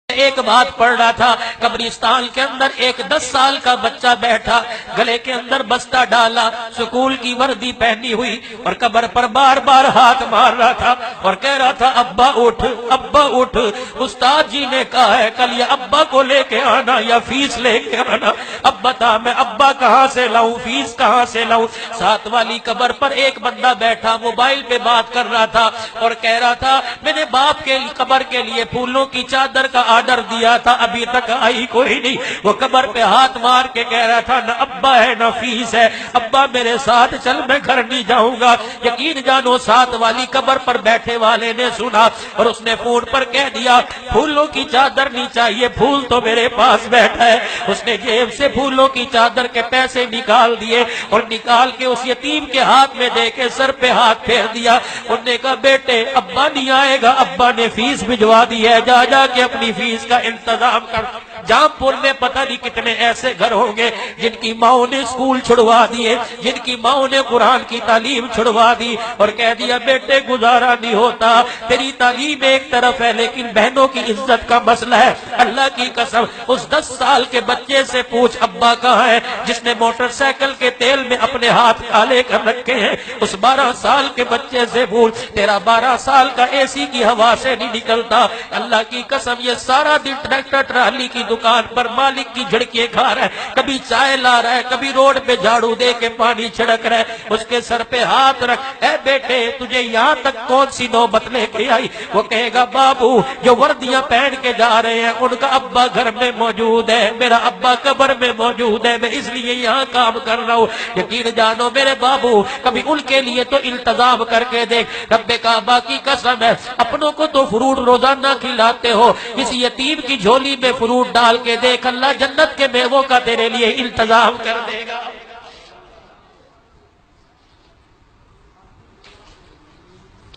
ایک بات پڑھ رہا تھا، قبرستان کے اندر ایک 10 سال کا بچہ بیٹھا، گلے کے اندر بستہ ڈالا، سکول کی وردی پہنی ہوئی، اور قبر پر بار بار ہاتھ مار رہا تھا اور کہہ رہا تھا ابا اٹھ، ابا اٹھ، استاد جی نے کہا ہے کل یا ابا کو لے کے آنا یا فیس لے کے آنا۔ اب بتا میں ابا کہاں سے لاؤں، فیس کہاں سے لاؤں؟ ساتھ والی قبر پر ایک بندہ بیٹھا موبائل پہ بات کر رہا تھا اور کہہ رہا تھا میں نے باپ کے قبر کے لیے پھولوں کی چادر کا آرڈر دیا تھا، ابھی تک آئی کوئی نہیں۔ وہ قبر پہ ہاتھ مار کے کہہ رہا تھا نہ ابا ہے نہ فیس ہے، ابا میرے ساتھ چل میں گھر نہیں جاؤں گا۔ یقین جانو ساتھ والی قبر پر بیٹھے والے نے سنا اور اس نے فون پر کہہ دیا پھولوں کی چادر نہیں چاہیے، پھول تو میرے پاس بیٹھا ہے۔ اس نے جیب سے پھولوں کی چادر کے پیسے نکال دیے اور نکال کے اس یتیم کے ہاتھ میں دے کے سر پہ ہاتھ پھیر دیا۔ انہوں نے کہا بیٹے ابا نہیں آئے گا، ابا نے فیس بھجوا دی ہے، جا جا کے اپنی فیس کا انتظام کر۔ جام پور میں پتہ نہیں کتنے ایسے گھر ہوں گے جن کی ماؤں نے اسکول چھڑوا دیے، جن کی ماؤں نے قرآن کی تعلیم چھڑوا دی اور کہہ دیا بیٹے گزارا نہیں ہوتا، تیری تعلیم ایک طرف ہے لیکن بہنوں کی عزت کا مسئلہ ہے۔ اللہ کی قسم اس 10 سال کے بچے سے پوچھ ابا کہاں ہے جس نے موٹر سائیکل کے تیل میں اپنے ہاتھ کالے کر رکھے ہیں؟ اس 12 سال کے بچے سے پوچھ تیرا 12 سال کا اے سی کی ہوا سے نہیں نکلتا۔ اللہ کی قسم یہ سارا دن ٹریکٹر ٹرالی کی دکان پر مالک کی جھڑکیاں کھا رہا ہے، کبھی چائے لا رہا ہے، کبھی روڈ پہ جھاڑو دے کے پانی چھڑک رہا ہے۔ اس کے سر پہ ہاتھ رکھ، اے بیٹے تجھے یہاں تک کون سی نوبت لے کے آئی؟ وہ کہے گا بابو جو وردیاں پہن کے جا رہے ہیں ان کا ابا گھر میں موجود ہے، میرا ابا قبر میں موجود ہے، میں اس لیے یہاں کام کر رہا ہوں۔ یقین جانو میرے بابو کبھی ان کے لیے تو التزام کر کے دیکھ، رب کعبہ کی قسم ہے اپنوں کو تو فروٹ روزانہ کھلاتے ہو، اس یتیم کی جھولی میں فروٹ ڈال کے دیکھ اللہ جنت کے میووں کا تیرے لیے انتظام کر دے گا۔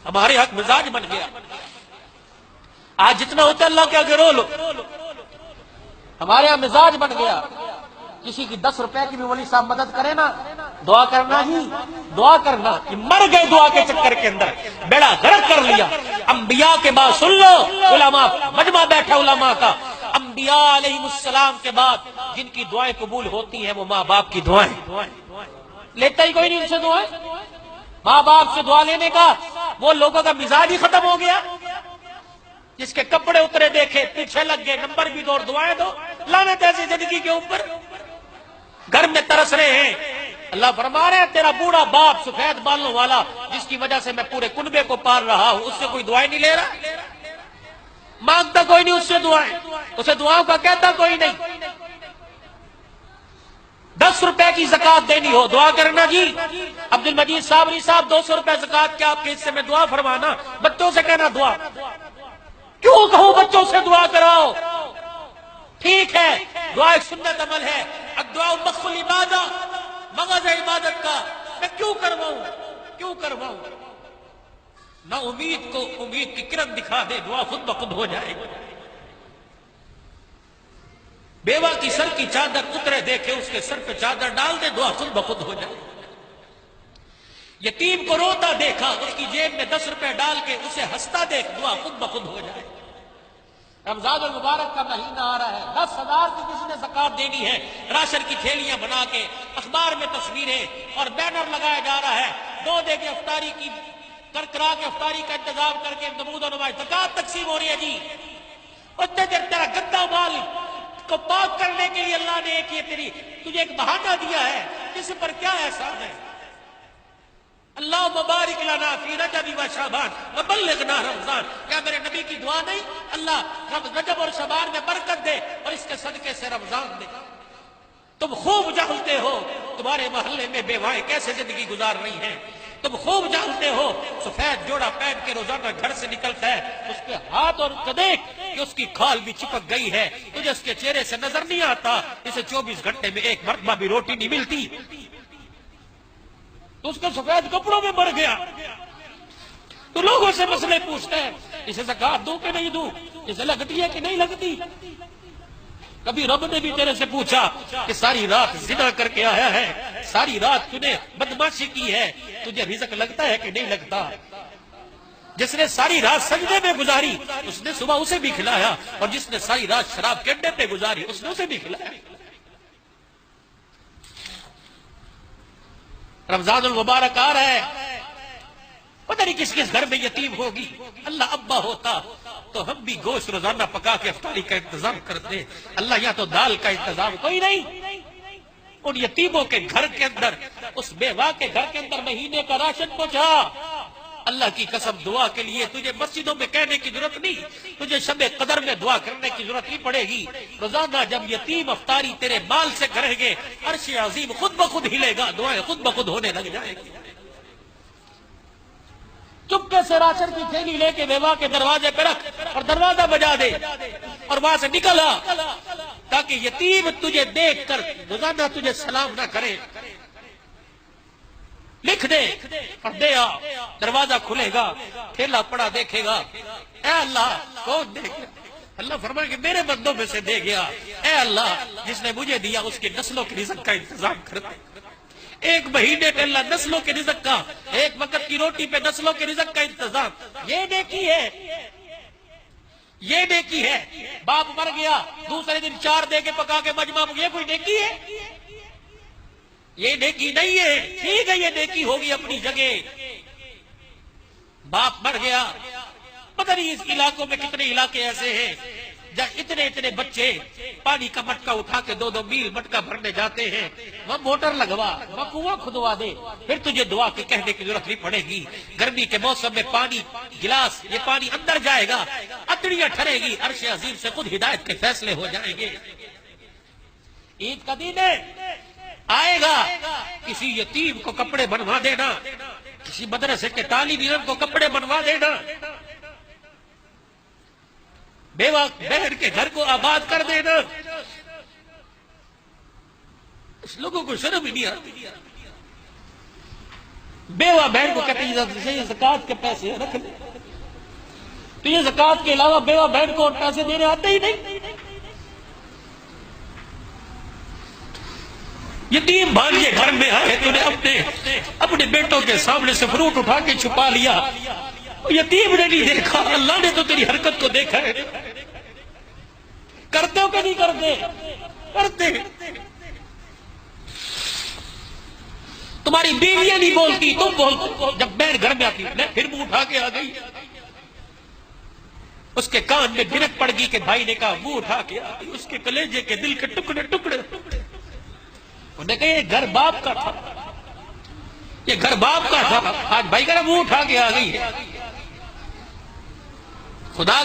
ہمارے حق مزاج بن گیا، آج جتنا ہوتا ہے اللہ کے آگے رو لو۔ ہمارے یہاں مزاج بن گیا، کسی کی 10 روپے کی بھی ولی صاحب مدد کرے نا دعا کرنا ہی دعا کرنا کہ مر گئے دعا کے چکر کے اندر، بیڑا غرق کر لیا۔ انبیاء کے بعد سن لو، علماء مجمع بیٹھا علماء کا، انبیاء علیہ السلام کے بعد جن کی دعائیں قبول ہوتی ہیں وہ ماں باپ کی دعائیں۔ لیتا ہی کوئی نہیں ان سے دعائیں، ماں باپ سے دعا لینے کا وہ لوگوں کا مزاج ہی ختم ہو گیا۔ جس کے کپڑے اترے دیکھے پیچھے لگ گئے، نمبر بھی دو اور دعائیں دو، لعنت ایسی زندگی کے اوپر۔ گھر میں ترس رہے ہیں، اللہ فرما رہے ہیں تیرا بوڑھا باپ سفید بالوں والا جس کی وجہ سے میں پورے کنبے کو پال رہا ہوں، اس سے کوئی دعائیں نہیں لے رہا، مانگتا کوئی نہیں اس سے دعائیں، اسے دعاؤں کا کہتا کوئی نہیں۔ 10 روپے کی زکات دینی ہو دعا کرنا جی، عبد المجید صابری صاحب 200 روپے زکات کے آپ کے حصے میں دعا فرمانا، بچوں سے کہنا دعا، کیوں کہوں بچوں سے دعا کراؤ؟ ٹھیک ہے دعا ایک سنت عمل ہے، الدعاء مخ العبادہ، مغز عبادت کا، میں کیوں کرواؤں؟ نہ امید کو امید کی کرن دکھا دے، دعا خود بخود ہو جائے گی۔ بیوہ کی سر کی چادر اترے دیکھے اس کے سر پہ چادر ڈال دے، دعا خود بخود ہو جائے۔ یتیم کو روتا دیکھا اس کی جیب میں 10 روپے ڈال کے اسے ہنستا دیکھ، دعا خود بخود ہو جائے۔ رمضان المبارک کا مہینہ آ رہا ہے، 10,000 کی کسی نے زکات دینی ہے، راشن کی تھیلیاں بنا کے اخبار میں تصویریں اور بینر لگایا جا رہا ہے، 2 دے کے افطاری کی کرا کے افطاری کا انتظام کر کے نمود و نمائش زکات تقسیم ہو رہی ہے جی۔ اتنے دیر تیرا گندا مال کو پاک کرنے کے لیے اللہ نے تجھے ایک بہانہ دیا ہے، اس پر کیا احسان ہے؟ اللہ مبارک لنا فی رجب و شعبان وبلغنا رمضان، کیا میرے نبی کی دعا نہیں؟ اللہ رجب اور شعبان میں برکت دے اور اس کے صدقے سے رمضان دے۔ تم خوب جانتے ہو تمہارے محلے میں بیوائیں کیسے زندگی گزار رہی ہیں، تم خوب جانتے ہو سفید جوڑا پہن کے روزانہ گھر سے نکلتا ہے، اس کے ہاتھ اور دیکھ کہ اس کی کھال بھی چپک گئی ہے، تجھے اس کے چہرے سے نظر نہیں آتا، اسے 24 گھنٹے میں ایک مرتبہ بھی روٹی نہیں ملتی، تو اس کے سفید کپڑوں میں مر گیا۔ تو لوگوں سے مسئلے پوچھتے ہیں اسے زکات دوں کہ نہیں دوں، اسے لگتی ہے کہ نہیں لگتی؟ کبھی رب نے بھی تیرے سے پوچھا کہ ساری رات زنا کر کے آیا ہے، ساری رات تُو نے بدماشی کی ہے، تجھے رزق لگتا ہے کہ نہیں لگتا؟ جس نے ساری رات سجدے میں گزاری اس نے صبح اسے بھی کھلایا، اور جس نے ساری رات شراب کے اڈے پہ گزاری اس نے اسے بھی کھلایا۔ رمضان المبارک آ رہا ہے، پتہ نہیں کس کس گھر میں یتیم ہوگی۔ اللہ ابا ہوتا تو ہم بھی گوشت روزانہ پکا کے افطاری کا انتظام کرتے۔ اللہ یا تو دال کا انتظام کوئی نہیں، ان یتیموں کے گھر کے اندر، اس بیوہ کے گھر کے اندر مہینے کا راشن پہنچا۔ اللہ کی قسم دعا کے لیے تجھے مسجدوں میں کہنے کی ضرورت نہیں، تجھے شب قدر میں دعا کرنے کی ضرورت نہیں پڑے گی۔ روزانہ جب یتیم افطاری تیرے مال سے کریں گے، عرش عظیم خود بخود ہلے گا، دعائیں خود بخود ہونے لگ جائیں گی۔ چپکے سے راشن کی تھیلی لے کے بیوہ کے دروازے پہ رکھ اور دروازہ بجا دے اور وہاں سے نکل آ، تاکہ یتیم تجھے دیکھ کر روزانہ تجھے سلام نہ کرے۔ لکھ دے اور دے آ، دروازہ کھلے گا، تھیلا پڑا دیکھے گا، اے اللہ کون دے گیا؟ اللہ فرمائے کہ میرے بندوں میں سے دے گیا۔ اے اللہ جس نے مجھے دیا اس کی نسلوں کی رزق کا انتظام کر دے۔ ایک مہینے پہ اللہ نسلوں کے رزق کا، ایک وقت کی روٹی پہ نسلوں کے رزق کا انتظام، یہ نیکی ہے، یہ نیکی ہے۔ باپ مر گیا دوسرے دن 4 دے کے پکا کے مجمع، یہ کوئی نیکی ہے؟ یہ نیکی نہیں ہے۔ ٹھیک ہے یہ نیکی ہوگی اپنی جگہ، باپ مر گیا، پتہ نہیں اس علاقوں میں کتنے علاقے ایسے ہیں جہاں اتنے بچے پانی کا مٹکا اٹھا کے 2 میل مٹکا بھرنے جاتے ہیں۔ وہ موٹر لگوا، وہ کنواں کھدوا دے، پھر تجھے دعا کی کہنے کی ضرورت نہیں پڑے گی۔ گرمی کے موسم میں پانی گلاس، یہ پانی اندر جائے گا، اتڑیاں ٹھرے گی، عرش عظیم سے خود ہدایت کے فیصلے ہو جائیں گے۔ عید کا دن ہے، آئے گا، کسی یتیم کو کپڑے بنوا دینا، کسی مدرسے کے طالب علم کو کپڑے بنوا دینا، بیوہ بہن کے گھر کو آباد کر دینا۔ اس لوگوں کو شرم ہی نہیں آتی۔ بیوہ بہن کو کہتے ہیں زکوٰۃ کے پیسے رکھ لے، تو یہ زکوٰۃ کے علاوہ بیوہ بہن کو اور پیسے دینے آتے ہی نہیں۔ یتیم بھانجے گھر میں آئے تو نے اپنے بیٹوں کے سامنے سے فروٹ اٹھا کے چھپا لیا، یتیم نے نہیں دیکھا، اللہ نے تو تیری حرکت کو دیکھا ہے۔ کرتے ہو کہ نہیں کرتے؟ کرتے۔ تمہاری بیویاں نہیں بولتی، تم بولتے۔ جب بہن گھر میں آتی میں پھر منہ اٹھا کے آ گئی، اس کے کان میں گرک پڑ گئی کہ بھائی نے کہا، منہ اٹھا کے آ گئی، اس کے کلیجے کے دل کے ٹکڑے ٹکڑے۔ انہوں نے کہا یہ گھر باپ کا تھا، یہ گھر باپ کا تھا، آج بھائی کا منہ اٹھا کے آ گئی ہے۔ خدا